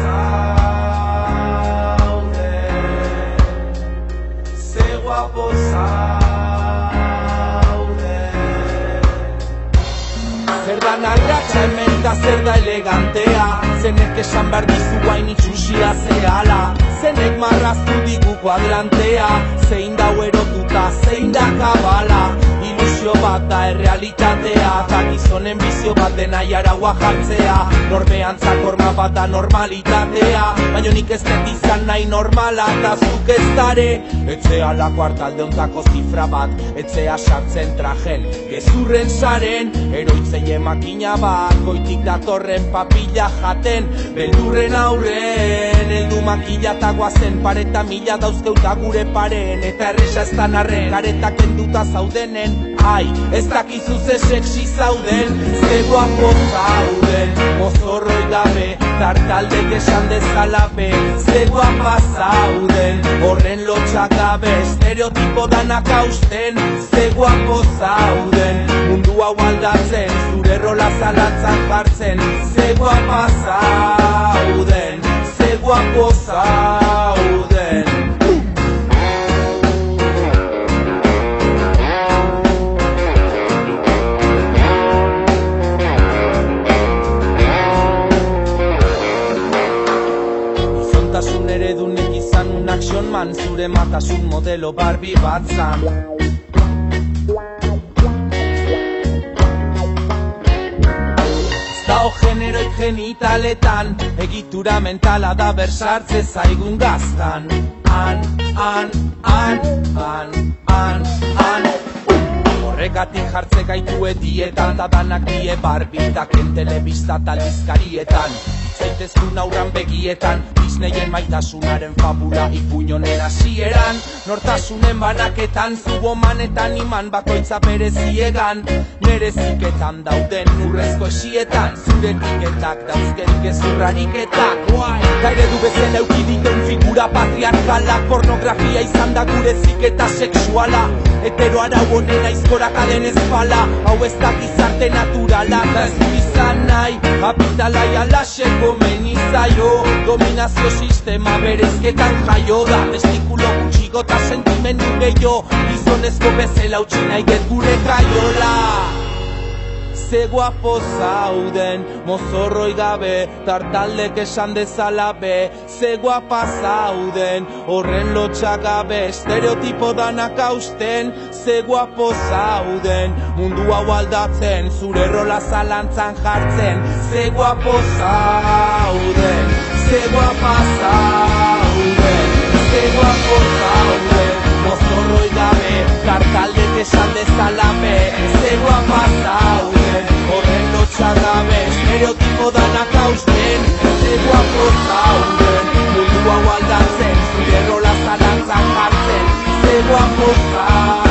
zauden, ze guapo zauden. Zer da narratxa hemen da zer da elegantea, zenek esan behar dizu hain itxusia zehala, zenek marraztu digu kuadrantea, zein dau erotuta, zein da kabala, ilusio bat da errealitatea, eta gizonen bizio bat dena jaraua jartzea, norbeantzak horma bat da normalitatea, baina nik ez dut izan nahi normala, eta zuk ez dare, etxea lako hartalde ontako zifra bat, etxea sartzen trajen, gezurren saren, eroitzeie makina bat, goitik datorren papilla jaten, beldurren aurren, eldu makila eta guazen, pareta mila dauzkeuta gure paren, eta erresa ez da narren, garetak enduta zaudenen, ai, ez dakizu ze sexy zauden, ze guapo zauden, mozorroi gabe, tartaldek esan dezalape, ze guapa zauden, horren lotxak gabe, estereotipo danak hausten, ze guapo zauden, mundu hau aldatzen, zure rola zalantzan jartzen, ze guapa zauden, ze guapo zauden. Izontasun eredunek izan un action man, zure matasun modelo Barbie bat zan. Dao generoik genitaletan, egitura mentala da bersartze zaigun gaztan. Horregatik jartze gaitu edietan, da danak die barbitaken telebista taldizkarietan. Zaitezkun aurran begietan, Disneyen maitasunaren fabula ipuñonen hasieran, nortasunen banaketan, zubomanetan iman bakoitza bereziegan, mereziketan dauden urrezko esietan, zure tiketak dauzken gezurrariketak, eta eredu bezala eukiditen figura patriarkalak, pornografia izan da gure ziketa sexuala, hetero arau honen aizkorak aden ezpala, hau ez da gizarte naturala, eta ez du izan nahi, kapitalai alaxeko menizaio, dominazio sistema berezketan jaio da, testikulo gutxigo eta sentimendu gehiago, gizonezko bezala utzi nahi get gure kaiola. Ze guapo zauden, mozorroi gabe, tartaldek esan dezalabe, ze guapa zauden, horren lotxak gabe, estereotipo danak hausten, ze guapo zauden, mundu hau aldatzen, zure rola zalantzan jartzen, ze guapo zauden, ze guapa zauden, ze guapo zauden, mozorroi gabe, tartaldek esan dezalabe, ze guapa zauden, horren lotxak gabe, estereotipo danak hausten, ze guapo zauden, mundu hau aldatzen, zure rola zalantzan jartzen, ze guapo zauden.